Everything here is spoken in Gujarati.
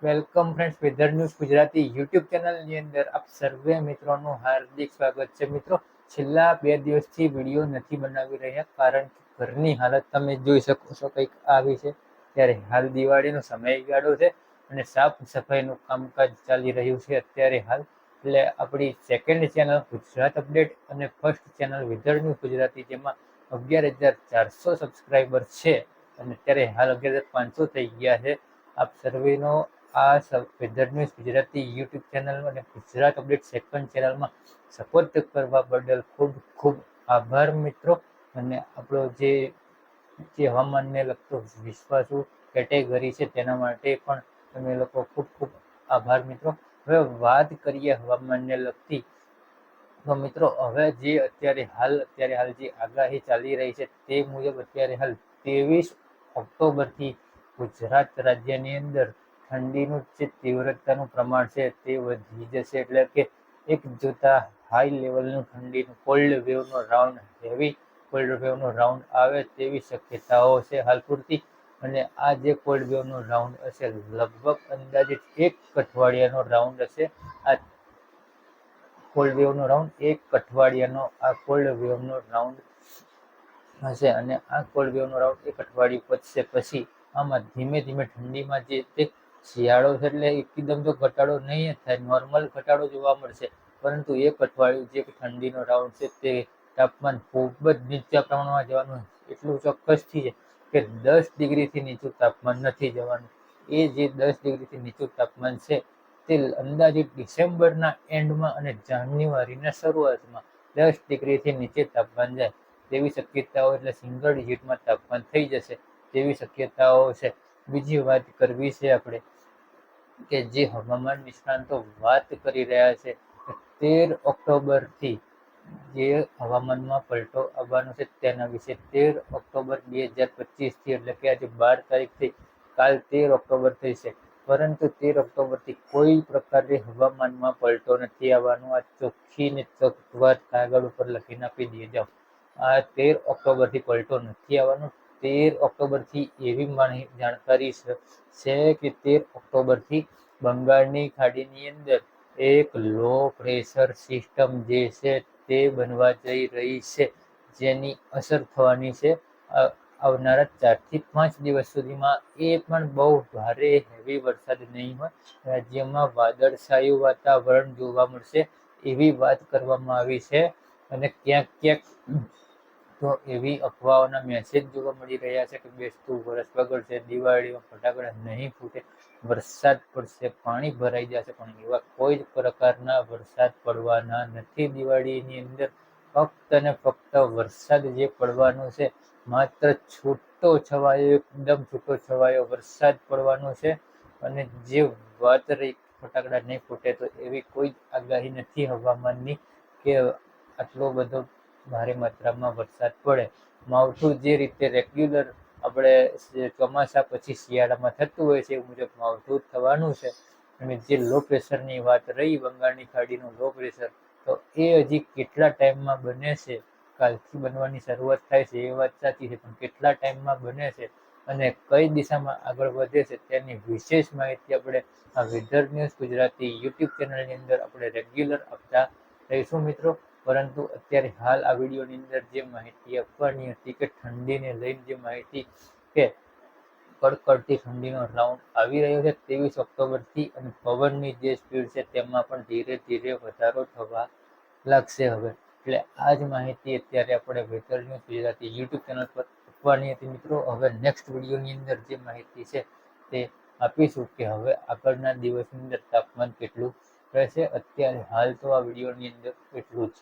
Welcome friends, weather news Gujarati YouTube ચેનલની અંદર આપ સર્વે મિત્રોનું હાર્દિક સ્વાગત છે. મિત્રો, છેલ્લા 2 દિવસથી વિડીયો નથી બનાવી રહ્યા કારણ કે ઘરની હાલત તમે જોઈ શકો છો કંઈક આવી છે. ત્યારે હાલ દિવાળીનો સમયગાળો છે અને સાફ સફાઈનું કામકાજ ચાલી રહ્યું છે અત્યારે હાલ. એટલે આપણી સેકન્ડ ચેનલ ગુજરાત અપડેટ અને first channel weather news Gujarati, જેમાં 11,400 સબસ્ક્રાઈબર છે અને અત્યારે હાલ 11,500 થઈ ગયા છે. આપ સર્વેનો આ weather news Gujarati YouTube channel અને ગુજરાત અપડેટ સેકન્ડ ચેનલમાં સપોર્ટ કરવા બદલ ખૂબ ખૂબ આભાર મિત્રો. અને આપણો જે હવામાનને લગતો વિશ્વાસુ કેટેગરી છે તેના માટે પણ તમે લોકો ખૂબ ખૂબ આભાર મિત્રો. હવે વાત કરીએ હવામાનને લગતી, તો મિત્રો હવે જે અત્યારે હાલ જે આગાહી ચાલી રહી છે તે મુજબ અત્યારે હાલ 23 ઓક્ટોબરથી ગુજરાત રાજ્યની અંદર ઠંડીનું જે તીવ્રતાનું પ્રમાણ છે તે વધી જશે. એટલે કે એક જોતા હાઈ લેવલનું ઠંડીનું કોલ્ડ વેવનો રાઉન્ડ, હેવી કોલ્ડ વેવનો રાઉન્ડ આવે તેવી શક્યતાઓ છે હાલ પૂરતી. અને આ જે કોલ્ડ વેવનો રાઉન્ડ હશે લગભગ અંદાજિત 1 અઠવાડિયાનો રાઉન્ડ હશે. આ કોલ્ડ વેવનો રાઉન્ડ 1 અઠવાડિયાનો આ કોલ્ડ વેવનો રાઉન્ડ હશે. અને આ કોલ્ડ વેવનો રાઉન્ડ 1 અઠવાડિયું પચશે પછી આમાં ધીમે ધીમે ઠંડીમાં જે તે શિયાળો છે એટલે એકદમ તો ઘટાડો નહીં જ થાય, નોર્મલ ઘટાડો જોવા મળશે. પરંતુ 1 અઠવાડિયું જે ઠંડીનો રાઉન્ડ છે તે તાપમાન ખૂબ જ નીચા પ્રમાણમાં જવાનું એટલું ચોક્કસથી છે કે 10 ડિગ્રીથી નીચું તાપમાન નથી જવાનું. એ જે 10 ડિગ્રીથી નીચું તાપમાન છે તે અંદાજિત ડિસેમ્બરના એન્ડમાં અને જાન્યુઆરીના શરૂઆતમાં 10 ડિગ્રીથી નીચે તાપમાન જાય તેવી શક્યતાઓ, એટલે સિંગલ ડિજિટમાં તાપમાન થઈ જશે તેવી શક્યતાઓ છે. બીજી વાત કરવી છે આપણે કે જે હવામાન નિષ્ણાંતો વાત કરી રહ્યા છે કે 13 ઓક્ટોબરથી જે હવામાનમાં પલટો આવવાનો છે તેના વિશે. 13 ઓક્ટોબર 2025થી, એટલે કે આજે 12 તારીખથી કાલ 13 ઓક્ટોબર થઈ છે, પરંતુ 13 ઓક્ટોબરથી કોઈ પ્રકારે હવામાનમાં પલટો નથી આવવાનો. આ ચોખ્ખી ને ચોખ્ખી વાત કાગળ ઉપર લખીને આપી દે જાઓ. આ 13 ઓક્ટોબરથી પલટો નથી આવવાનો. 13 ઓક્ટોબરથી એવી જાણકારી છે કે 13 ઓક્ટોબરથી બંગાળની ખાડીની અંદર એક લો પ્રેશર સિસ્ટમ જે છે તે બનવા જઈ રહી છે, જેની અસર થવાની છે આવનારા 4 થી 5 દિવસ સુધીમાં. એ પણ બહુ ભારે હેવી વરસાદ નહીં હોય, રાજ્યમાં વાદળછાયું વાતાવરણ જોવા મળશે એવી વાત કરવામાં આવી છે. અને ક્યાંક ક્યાંક તો એવી અફવાઓના મેસેજ જોવા મળી રહ્યા છે કે બેસતું વરસ બગડશે, દિવાળીમાં ફટાકડા નહીં ફૂટે, વરસાદ પડશે, પાણી ભરાઈ જશે, પણ એવા કોઈ જ પ્રકારના વરસાદ પડવાના નથી દિવાળીની અંદર. ફક્ત ને ફક્ત વરસાદ જે પડવાનો છે માત્ર છૂટો છવાયો, એકદમ છૂટો છવાયો વરસાદ પડવાનો છે. અને જે વાત રહી ફટાકડા નહીં ફૂટે, તો એવી કોઈ આગાહી નથી હવામાનની કે આટલો બધો ભારે માત્રામાં વરસાદ પડે. માવઠું જે રીતે રેગ્યુલર આપણે ચોમાસા પછી શિયાળામાં થતું હોય છે એ મુજબ માવઠું થવાનું છે. અને જે લો પ્રેશરની વાત રહી, બંગાળની ખાડીનું લો પ્રેશર, તો એ હજી કેટલા ટાઈમમાં બને છે, કાલથી બનવાની શરૂઆત થાય છે એ વાત સાચી છે, પણ કેટલા ટાઈમમાં બને છે અને કઈ દિશામાં આગળ વધે છે તેની વિશેષ માહિતી આપણે આ વેધર ન્યૂઝ ગુજરાતી યુટ્યુબ ચેનલની અંદર આપણે રેગ્યુલર આપતા રહીશું મિત્રો. પરંતુ અત્યારે હાલ આ વિડીયોની અંદર જે માહિતી આપવાની હતી કે ઠંડીને લઈને જે માહિતી કે કડકડતી ઠંડીનો રાઉન્ડ આવી રહ્યો છે 23 ઓક્ટોબરથી, અને પવનની જે સ્પીડ છે તેમાં પણ ધીરે ધીરે વધારો થવા લાગશે હવે. એટલે આ જ માહિતી અત્યારે આપણે weather news Gujarati YouTube channel પર આપવાની હતી મિત્રો. હવે નેક્સ્ટ વિડીયોની અંદર જે માહિતી છે તે આપીશું કે હવે આગળના દિવસની અંદર તાપમાન કેટલું રહેશે. અત્યારે હાલ તો આ વિડીયોની અંદર એટલું જ.